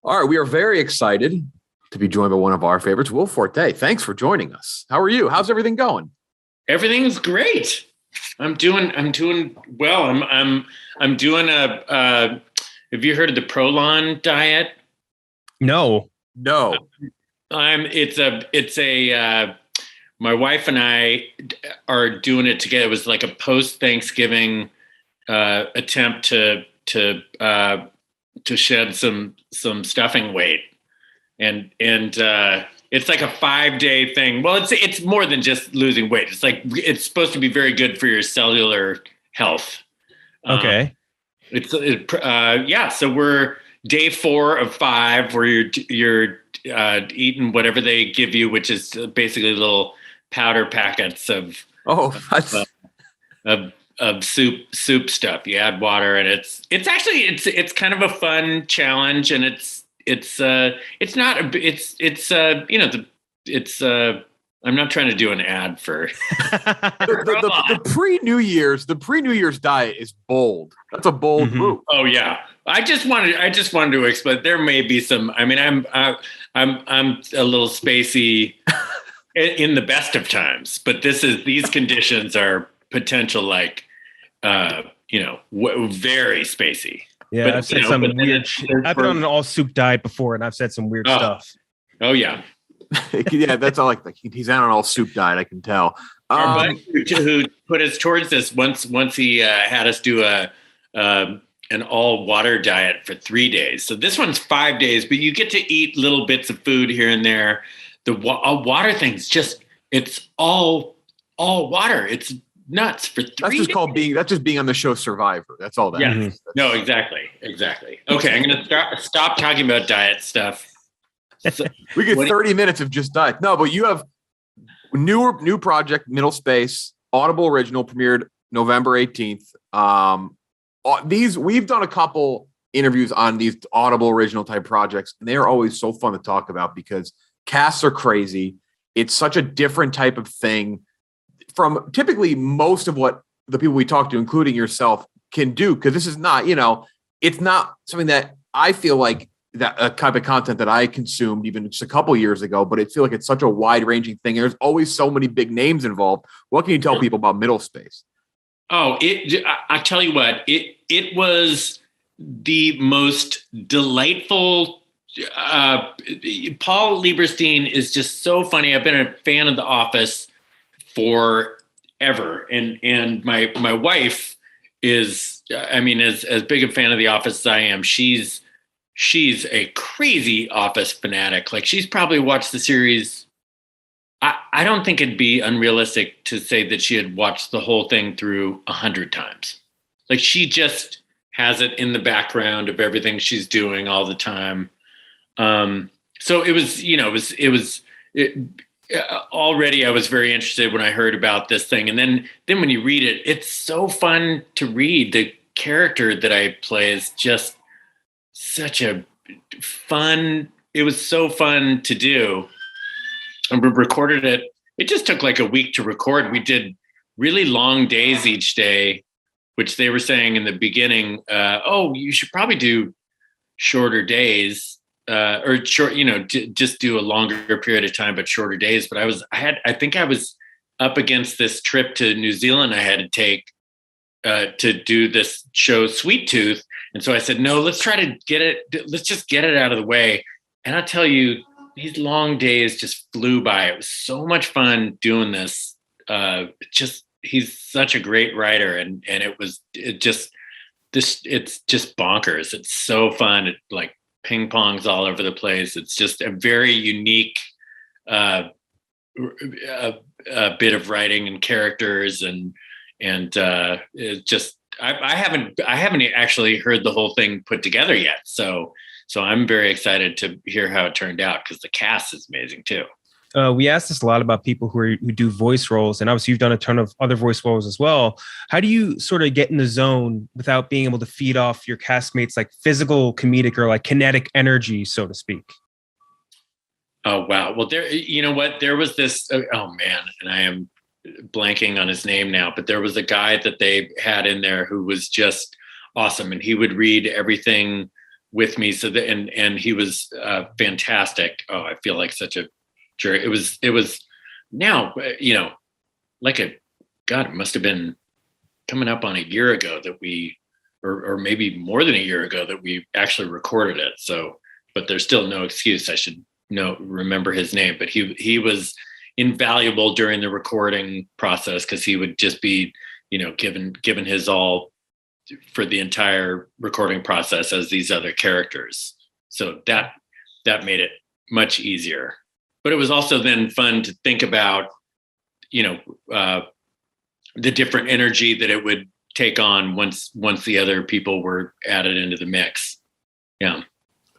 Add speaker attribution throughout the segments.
Speaker 1: All right, we are very excited to be joined by one of our favorites, Will Forte. Thanks for joining us. How are you? How's everything going?
Speaker 2: Everything's great. I'm doing well. I'm doing have you heard of the Prolon diet?
Speaker 3: No.
Speaker 2: It's a my wife and I are doing it together. It was like a post Thanksgiving attempt to shed some stuffing weight, and it's like a 5-day thing. Well, it's more than just losing weight. It's supposed to be very good for your cellular health.
Speaker 3: Okay.
Speaker 2: So we're day 4 of 5, where you're eating whatever they give you, which is basically little powder packets of soup stuff. You add water, and it's kind of a fun challenge, and I'm not trying to do an ad for
Speaker 1: the pre-New Year's diet is bold. That's a bold move.
Speaker 2: Oh yeah. I just wanted to explain. There may be some. I mean, I'm a little spacey in the best of times, but these conditions are potential very spacey.
Speaker 3: Yeah,
Speaker 2: but,
Speaker 3: I've said some weird. I've been on an all soup diet before, and I've said some weird stuff.
Speaker 2: Oh yeah.
Speaker 1: Yeah, that's all. Like he's on an all soup diet. I can tell.
Speaker 2: Our buddy who put us towards this once he had us do an all water diet for 3 days. So this one's 5 days, but you get to eat little bits of food here and there. The water thing's it's all water. It's nuts for 3 days.
Speaker 1: That's just being on the show Survivor. That's all that.
Speaker 2: Yeah. No, exactly. Okay, I'm going to stop talking about diet stuff.
Speaker 1: So, we get 30 minutes of just diet. No, but you have new project, Middlespace, Audible original, premiered November 18th. We've done a couple interviews on these Audible original type projects, and they are always so fun to talk about because casts are crazy. It's such a different type of thing from typically most of what the people we talk to, including yourself, can do. Because this is not, it's not something that I feel like that type of content that I consumed even just a couple years ago, but it feels like it's such a wide ranging thing. There's always so many big names involved. What can you tell people about Middlespace?
Speaker 2: Oh, I tell you what, it was the most delightful. Paul Lieberstein is just so funny. I've been a fan of The Office forever, and my wife is, as big a fan of The Office as I am. She's a crazy Office fanatic. Like, she's probably watched the series. I don't think it'd be unrealistic to say that she had watched the whole thing through 100 times. Like, she just has it in the background of everything she's doing all the time. So it was already I was very interested when I heard about this thing. And then when you read it, it's so fun to read. The character that I play is just such a fun. It was so fun to do. And we recorded it. It just took like a week to record. We did really long days each day, which they were saying in the beginning, you should probably do shorter days, or short, just do a longer period of time, but shorter days. But I think I was up against this trip to New Zealand I had to take to do this show Sweet Tooth. And so I said, no, let's just get it out of the way. And I'll tell you, these long days just flew by. It was so much fun doing this. He's such a great writer, and it's just bonkers. It's so fun. It like ping pongs all over the place. It's just a very unique a bit of writing and characters, and it just I haven't actually heard the whole thing put together yet. So I'm very excited to hear how it turned out, because the cast is amazing too.
Speaker 3: We asked this a lot about people who do voice roles, and obviously you've done a ton of other voice roles as well. How do you sort of get in the zone without being able to feed off your castmates like physical, comedic, or like kinetic energy, so to speak?
Speaker 2: Oh wow! Well, there was this. Oh man, and I am blanking on his name now, but there was a guy that they had in there who was just awesome, and he would read everything with me. So that, and he was fantastic. Oh, I feel like such a jerk. It was now, like it must have been coming up on a year ago that we, or maybe more than a year ago that we actually recorded it. So, but there's still no excuse. I should remember his name, but he was invaluable during the recording process, because he would just be, given his all for the entire recording process as these other characters. So that made it much easier. But it was also then fun to think about, the different energy that it would take on once the other people were added into the mix. Yeah.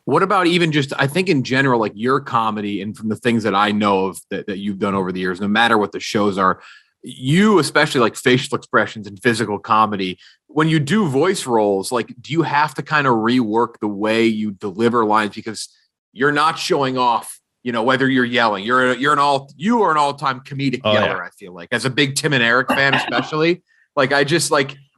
Speaker 1: What about even just, I think in general, like your comedy, and from the things that I know of that you've done over the years, no matter what the shows are, you especially like facial expressions and physical comedy, when you do voice roles, like, do you have to kind of rework the way you deliver lines, because you're not showing off, whether you're yelling, you are an all-time comedic yeller. Yeah. I feel like, as a big Tim and Eric fan, especially, like,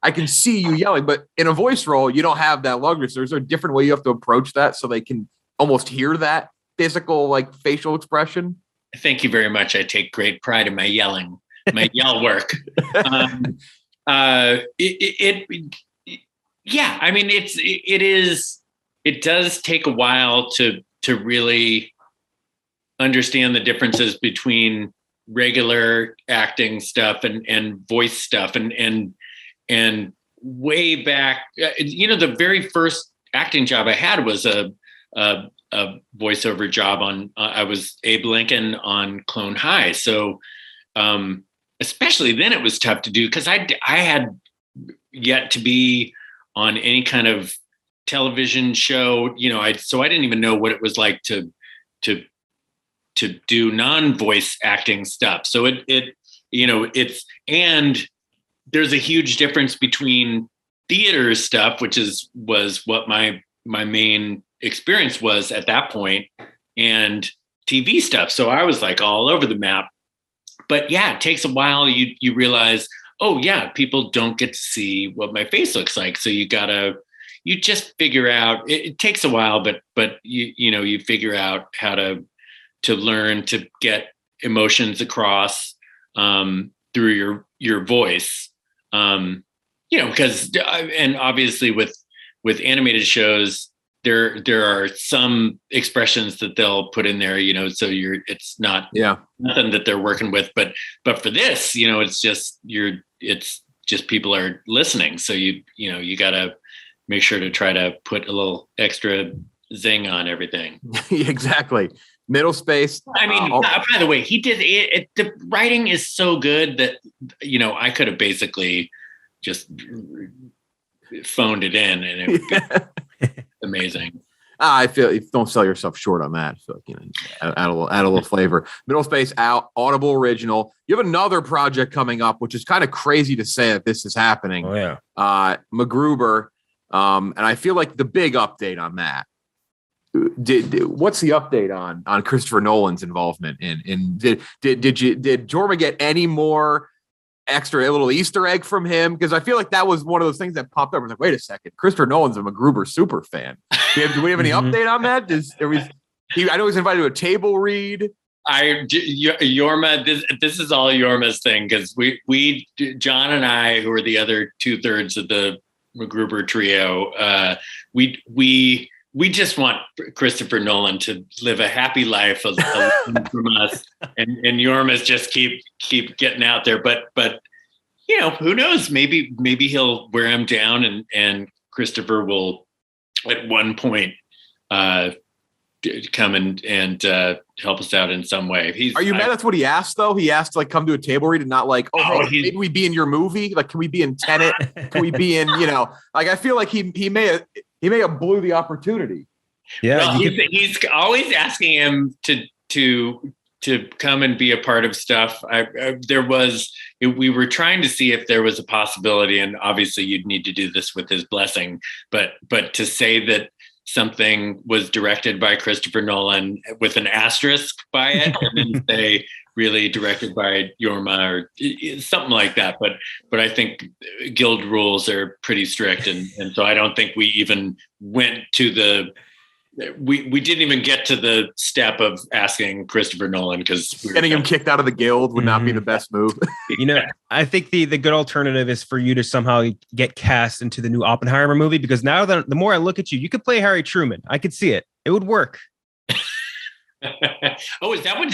Speaker 1: I can see you yelling, but in a voice role, you don't have that luxury. So there's a different way you have to approach that so they can almost hear that physical, like, facial expression.
Speaker 2: Thank you very much. I take great pride in my yelling, my yell work. Yeah, I mean, it does take a while to really understand the differences between regular acting stuff and voice stuff, and way back, the very first acting job I had was a voiceover job on, I was Abe Lincoln on Clone High. So, especially then it was tough to do, because I had yet to be on any kind of television show, so I didn't even know what it was like to do non-voice acting stuff. So and there's a huge difference between theater stuff, which was what my main experience was at that point, and TV stuff. So I was like all over the map. But yeah, it takes a while. You realize, oh yeah, people don't get to see what my face looks like. So you just figure out, it takes a while, but you figure out how to learn to get emotions across through your voice. Because, and obviously with animated shows, there are some expressions that they'll put in there, so it's not nothing that they're working with, but for this, it's just people are listening. So you gotta make sure to try to put a little extra zing on everything.
Speaker 1: Exactly. Middlespace.
Speaker 2: I mean, by the way, he did it. The writing is so good that, I could have basically just phoned it in, and it would be amazing.
Speaker 1: I feel, don't sell yourself short on that. So, add a little flavor. Middlespace out, Audible original. You have another project coming up, which is kind of crazy to say that this is happening.
Speaker 3: Oh yeah.
Speaker 1: McGruber. And I feel like the big update on that. What's the update on Christopher Nolan's involvement in did Jorma get any more extra, a little Easter egg from him? Because I feel like that was one of those things that popped up. I was like, wait a second, Christopher Nolan's a McGruber super fan. Do we have any update on that? I know he's invited to a table read.
Speaker 2: Jorma, this is all Jorma's thing, because we John and I, who are the other 2/3 of the McGruber trio, we just want Christopher Nolan to live a happy life from us, and Jorma's just keep getting out there. But who knows? Maybe he'll wear him down, and Christopher will at one point come and help us out in some way.
Speaker 1: Are you mad? That's what he asked, though. He asked to like come to a table read and not like, maybe we be in your movie. Like, can we be in Tenet? Can we be in, like, I feel like he may have blew the opportunity.
Speaker 2: Yeah. Well, he's always asking him to come and be a part of stuff. We were trying to see if there was a possibility, and obviously you'd need to do this with his blessing, but to say that something was directed by Christopher Nolan with an asterisk by it, and then say really directed by Jorma or something like that. But I think guild rules are pretty strict, and so I don't think we even went to we didn't even get to the step of asking Christopher Nolan, because
Speaker 1: getting him kicked out of the guild would not be the best move.
Speaker 3: I think the good alternative is for you to somehow get cast into the new Oppenheimer movie, because now that the more I look at you, you could play Harry Truman. I could see it. It would work.
Speaker 2: Oh, is that what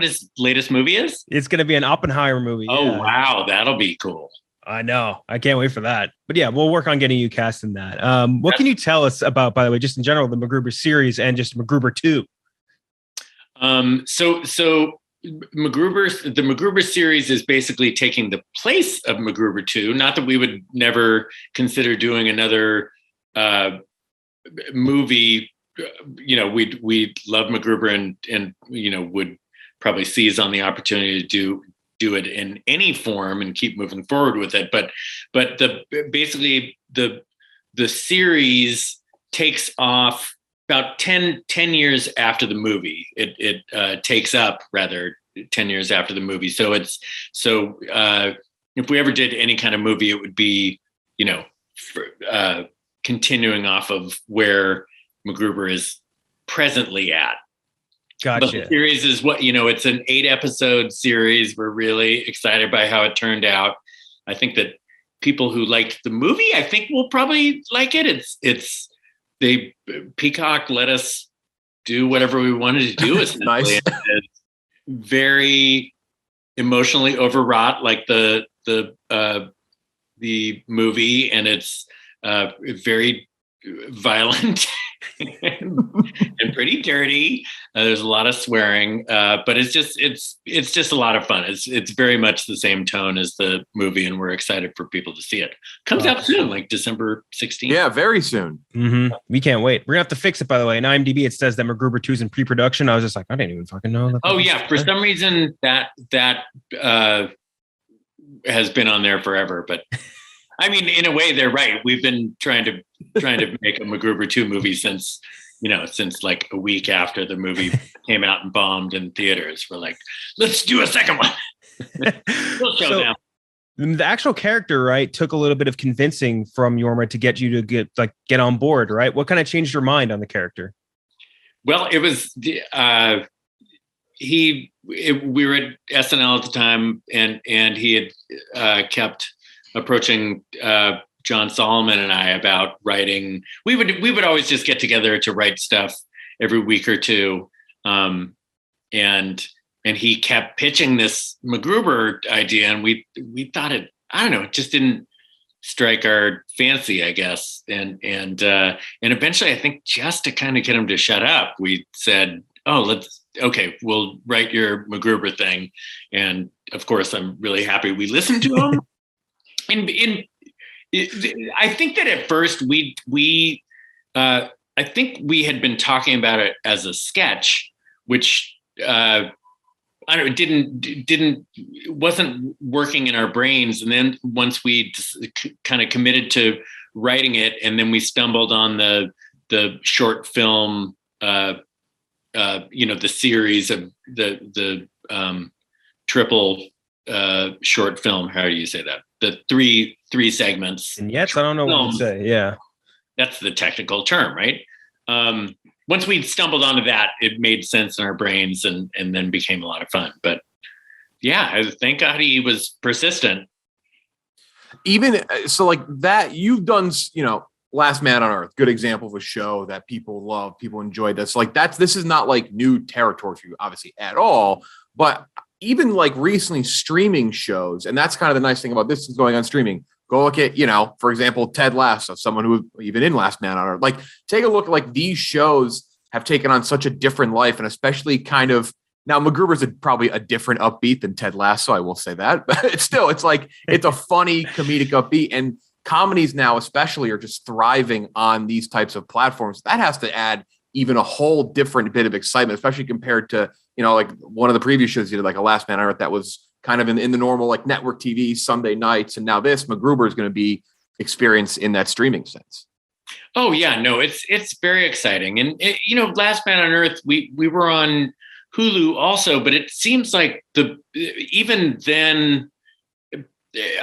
Speaker 2: his latest movie is?
Speaker 3: It's going to be an Oppenheimer movie.
Speaker 2: Oh, yeah. Wow. That'll be cool.
Speaker 3: I know. I can't wait for that. But yeah, we'll work on getting you cast in that. What can you tell us about, by the way, just in general, the McGruber series and just McGruber 2?
Speaker 2: So the McGruber series is basically taking the place of McGruber 2. Not that we would never consider doing another movie. We'd love McGruber and would probably seize on the opportunity to do it in any form and keep moving forward with it. But basically the series takes off about 10 years after the movie. It takes up rather 10 years after the movie. So if we ever did any kind of movie, it would be, continuing off of where McGruber is presently at.
Speaker 3: Gotcha.
Speaker 2: But the series is it's an 8-episode series. We're really excited by how it turned out. I think that people who liked the movie, I think will probably like it. Peacock let us do whatever we wanted to do. It's
Speaker 1: nice.
Speaker 2: It's very emotionally overwrought, like the movie, and it's very violent and pretty dirty. There's a lot of swearing, but it's just a lot of fun. It's very much the same tone as the movie, and we're excited for people to see it. Comes out soon, like December 16th.
Speaker 1: Yeah, very soon.
Speaker 3: Mm-hmm. We can't wait. We're gonna have to fix it, by the way. In IMDb, it says that McGruber 2 is in pre-production. I was just like, I didn't even fucking know that.
Speaker 2: Oh yeah, for some reason that has been on there forever, but. I mean, in a way, they're right. We've been trying to make a McGruber 2 movie since like a week after the movie came out and bombed in theaters. We're like, let's do a second one. We'll show them.
Speaker 3: The actual character, right, took a little bit of convincing from Jorma to get you to get on board, right? What kind of changed your mind on the character?
Speaker 2: Well, it was we were at SNL at the time, and he had kept approaching John Solomon and I about writing. We would always just get together to write stuff every week or two, and he kept pitching this McGruber idea, and we thought it just didn't strike our fancy, I guess, and eventually, I think just to kind of get him to shut up, we said, we'll write your McGruber thing, and of course, I'm really happy we listened to him. And I think that at first I think we had been talking about it as a sketch, which wasn't working in our brains. And then once we kind of committed to writing it, and then we stumbled on the short film, the series of the triple short film. How do you say that? The three segments.
Speaker 3: And yes, I don't know what to say. Yeah.
Speaker 2: That's the technical term, right? Once we stumbled onto that, it made sense in our brains and then became a lot of fun. But yeah, thank God he was persistent.
Speaker 1: Even so, like that, you've done, Last Man on Earth, good example of a show that people love, people enjoyed. This this is not like new territory for you, obviously, at all. But even like recently streaming shows, and that's kind of the nice thing about this is going on streaming. Go look at, for example, Ted Lasso, someone who even in Last Man on Earth, like take a look at like these shows have taken on such a different life, and especially kind of now McGruber's probably a different upbeat than Ted Lasso. I will say that, but it's a funny comedic upbeat, and comedies now especially are just thriving on these types of platforms. That has to add even a whole different bit of excitement, especially compared to, like one of the previous shows you did, like a Last Man on Earth that was kind of in the normal, like network TV Sunday nights. And now this McGruber is going to be experienced in that streaming sense.
Speaker 2: Oh yeah, no, it's very exciting. And Last Man on Earth, we were on Hulu also, but it seems like even then,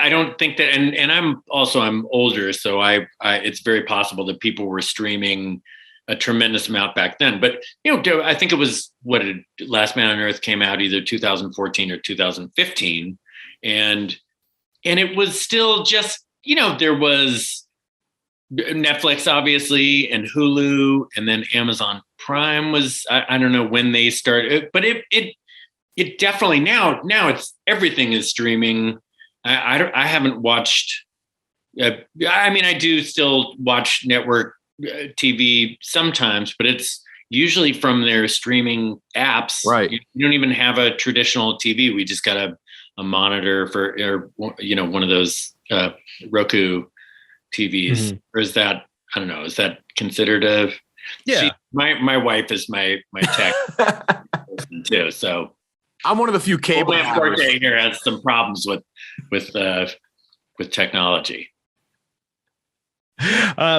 Speaker 2: I don't think that, and I'm older, so I it's very possible that people were streaming a tremendous amount back then. But I think it was Last Man on Earth came out either 2014 or 2015, and it was still just there was Netflix obviously and Hulu, and then Amazon Prime was I don't know when they started, but it definitely now it's everything is streaming. I haven't watched. I mean, I do still watch network TV sometimes, but it's usually from their streaming apps.
Speaker 1: Right.
Speaker 2: You don't even have a traditional TV. We just got a monitor or one of those Roku TVs.
Speaker 3: Mm-hmm.
Speaker 2: Or is that, I don't know, is that considered a?
Speaker 3: Yeah.
Speaker 2: My wife is my tech person too. So
Speaker 1: I'm one of the few cable
Speaker 2: Forte here has some problems with technology.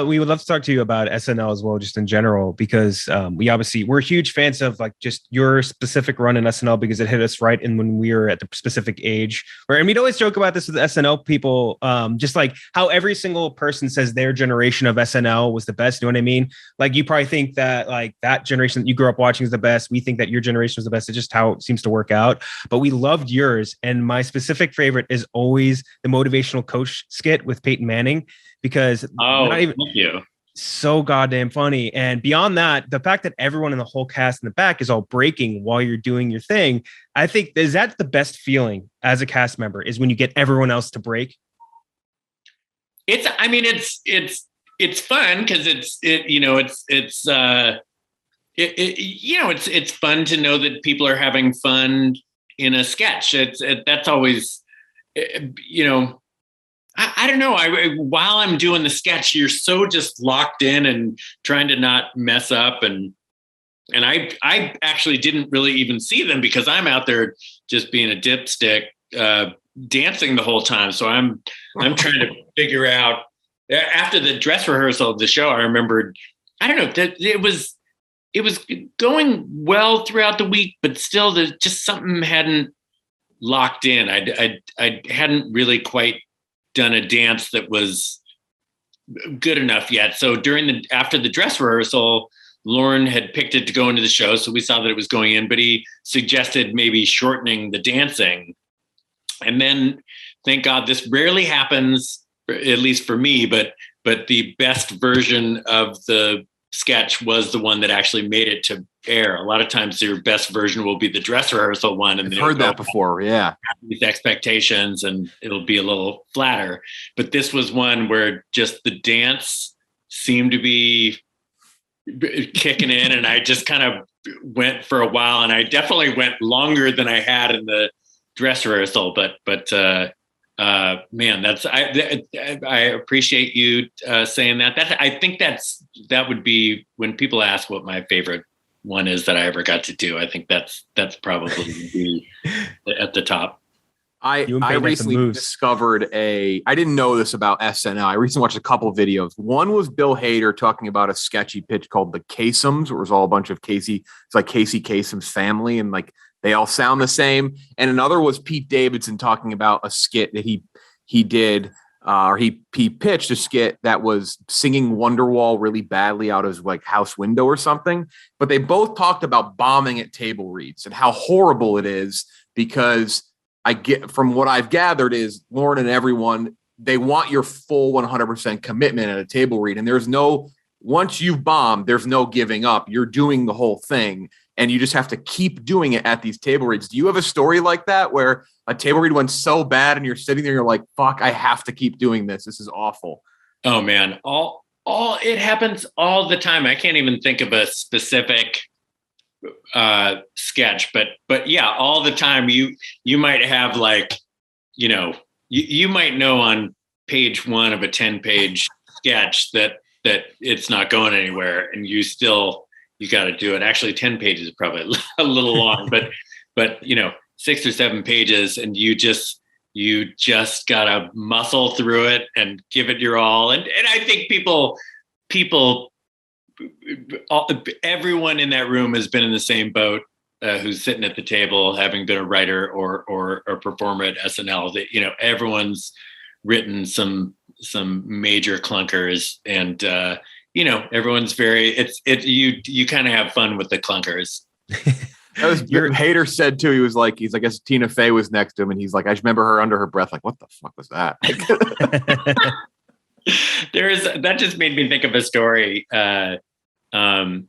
Speaker 3: We would love to talk to you about SNL as well, just in general, because we're huge fans of like just your specific run in SNL because it hit us right in when we were at the specific age. And we'd always joke about this with SNL people, just like how every single person says their generation of SNL was the best. You know what I mean? Like you probably think that like that generation that you grew up watching is the best. We think that your generation was the best. It's just how it seems to work out. But we loved yours, and my specific favorite is always the motivational coach skit with Peyton Manning. Because
Speaker 2: thank you.
Speaker 3: So goddamn funny. And beyond that, the fact that everyone in the whole cast in the back is all breaking while you're doing your thing, I think is that the best feeling as a cast member is when you get everyone else to break.
Speaker 2: It's fun because it's fun to know that people are having fun in a sketch. That's always, I don't know. While I'm doing the sketch, you're so just locked in and trying to not mess up. And I actually didn't really even see them because I'm out there just being a dipstick, dancing the whole time. So I'm trying to figure out after the dress rehearsal of the show. I remembered, I don't know, that it was going well throughout the week, but still just something hadn't locked in. I hadn't really quite done a dance that was good enough yet. So after the dress rehearsal, Lauren had picked it to go into the show. So we saw that it was going in, but he suggested maybe shortening the dancing. And then thank God this rarely happens, at least for me, but the best version of the sketch was the one that actually made it to air. A lot of times your best version will be the dress rehearsal one. And
Speaker 1: I've heard that before. Yeah.
Speaker 2: These expectations and it'll be a little flatter. But this was one where just the dance seemed to be kicking in. And I just kind of went for a while, and I definitely went longer than I had in the dress rehearsal. But man, I appreciate you saying that. I think that would be when people ask what my favorite one is that I ever got to do. I think that's probably be at the top.
Speaker 1: I recently discovered I didn't know this about SNL. I recently watched a couple of videos. One was Bill Hader talking about a sketchy pitch called The Kasems, where it was all a bunch of Casey Kasem's family, and like they all sound the same. And another was Pete Davidson talking about a skit that he did, or he pitched a skit that was singing Wonderwall really badly out of his like house window or something. But they both talked about bombing at table reads and how horrible it is, because from what I've gathered is Lauren and everyone, they want your full 100% commitment at a table read. And once you've bombed, there's no giving up. You're doing the whole thing, and you just have to keep doing it at these table reads. Do you have a story like that where a table read went so bad and you're sitting there, you're like, fuck, I have to keep doing this. This is awful.
Speaker 2: Oh man. It happens all the time. I can't even think of a specific sketch, but yeah, all the time you might have like, you might know on page 1 of a 10-page sketch that it's not going anywhere, and you got to do it. Actually, 10 pages is probably a little long, but 6 or 7 pages, and you just gotta muscle through it and give it your all. And I think people, everyone in that room has been in the same boat who's sitting at the table, having been a writer or a performer at SNL, that, everyone's written some major clunkers, and everyone's you kind of have fun with the clunkers.
Speaker 1: That was Hader said too. He's like, I guess Tina Fey was next to him, and he's like, I just remember her under her breath, like, what the fuck was that?
Speaker 2: That just made me think of a story. And was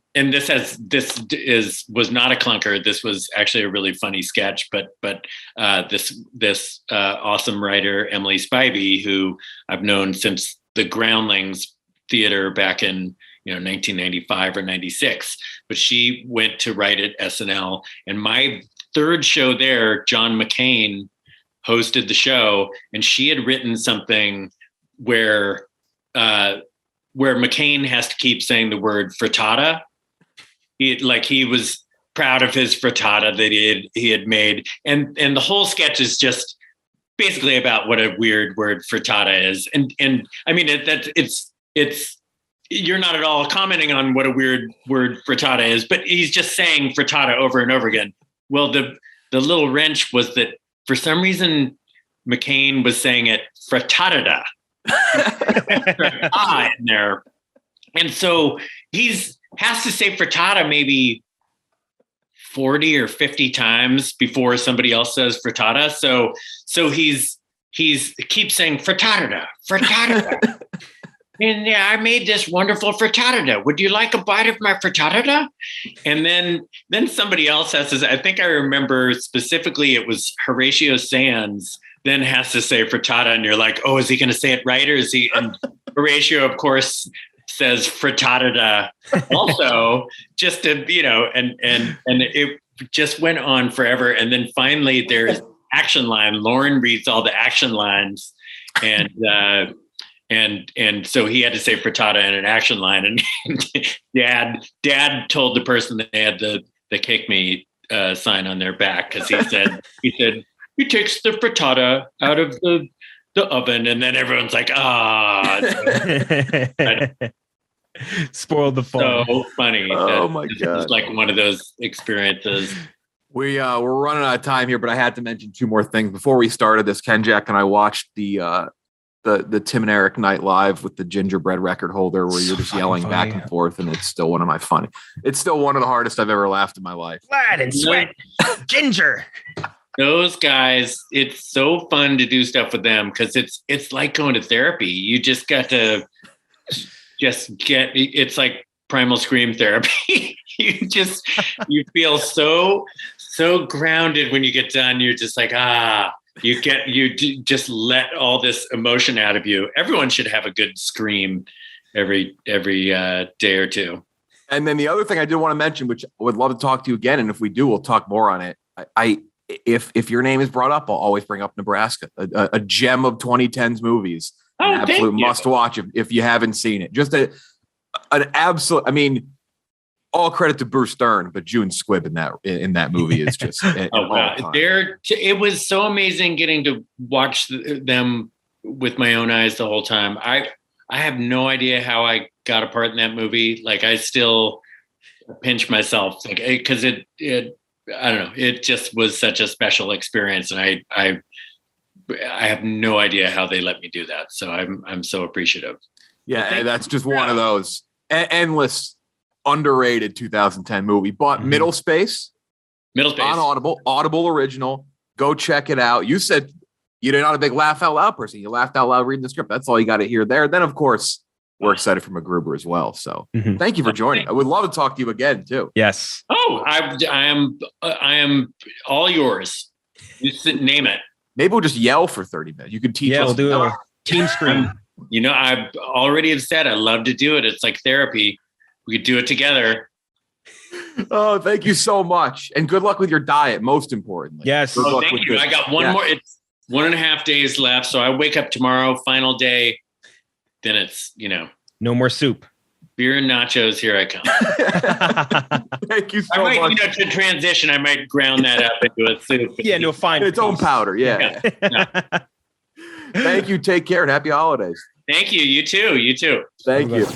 Speaker 2: not a clunker. This was actually a really funny sketch, but this awesome writer, Emily Spivey, who I've known since the Groundlings Theater back in 1995 or 96, but she went to write at SNL, and my third show there, John McCain hosted the show, and she had written something where McCain has to keep saying the word frittata. He was proud of his frittata that he had made, and the whole sketch is just basically about what a weird word frittata is, and I mean it's you're not at all commenting on what a weird word frittata is, but he's just saying frittata over and over again. Well, the little wrench was that for some reason McCain was saying it frittata. In there, and so has to say frittata maybe 40 or 50 times before somebody else says frittata. So he's keeps saying frittata. And I made this wonderful frittata. Would you like a bite of my frittata? And then somebody else has to say, I think I remember specifically it was Horatio Sands then has to say frittata, and you're like, oh, is he going to say it right? Or is he? And Horatio, of course, says frittata also, just to, and it just went on forever. And then finally there's action line. Lauren reads all the action lines, and so he had to say frittata in an action line, and dad told the person that they had the kick me sign on their back, because he said he takes the frittata out of the oven, and then everyone's like,
Speaker 3: spoiled the fun.
Speaker 2: So funny.
Speaker 1: Oh my God.
Speaker 2: It's like one of those experiences.
Speaker 1: We're running out of time here, but I had to mention two more things before we started this. Ken, Jack, and I watched the Tim and Eric Night Live with the gingerbread record holder, where you're just yelling back and forth, and it's still one of the hardest I've ever laughed in my life.
Speaker 3: Blood and sweat, ginger.
Speaker 2: Those guys, it's so fun to do stuff with them, because it's like going to therapy. You just got to it's like primal scream therapy. you feel so grounded when you get done. You're just like, just let all this emotion out of you. Everyone should have a good scream every day or two.
Speaker 1: And then the other thing I did want to mention, which I would love to talk to you again, and if we do, we'll talk more on it. If your name is brought up, I'll always bring up Nebraska, a gem of 2010s movies. An absolute must watch if you haven't seen it. Just an absolute. I mean, all credit to Bruce Dern, but June Squibb in that movie is just.
Speaker 2: It was so amazing getting to watch them with my own eyes the whole time. I have no idea how I got a part in that movie. Like, I still pinch myself, like, because it I don't know. It just was such a special experience, and I have no idea how they let me do that. So I'm so appreciative.
Speaker 1: Yeah, that's just one of those endless underrated 2010 movie. But Middlespace on Audible original. Go check it out. You said you're not a big laugh out loud person. You laughed out loud reading the script. That's all you got to hear there. Then, of course, we're excited for McGruber as well. So thank you for joining. I would love to talk to you again too.
Speaker 3: Yes.
Speaker 2: Oh, I am all yours. You name it.
Speaker 1: Maybe we'll just yell for 30 minutes. You could teach us.
Speaker 3: We'll do a team screen.
Speaker 2: I've already have said I love to do it. It's like therapy. We could do it together.
Speaker 1: Oh, thank you so much. And good luck with your diet, most importantly.
Speaker 3: Yes.
Speaker 2: Thank you. I got one more. It's 1.5 days left. So I wake up tomorrow, final day. Then it's,
Speaker 3: no more soup.
Speaker 2: Beer and nachos. Here I come.
Speaker 1: Thank you so much.
Speaker 2: To transition, I might ground that up into a soup.
Speaker 3: Fine.
Speaker 1: Its own powder. Yeah. Thank you. Take care and happy holidays.
Speaker 2: Thank you. You too.
Speaker 1: Thank you.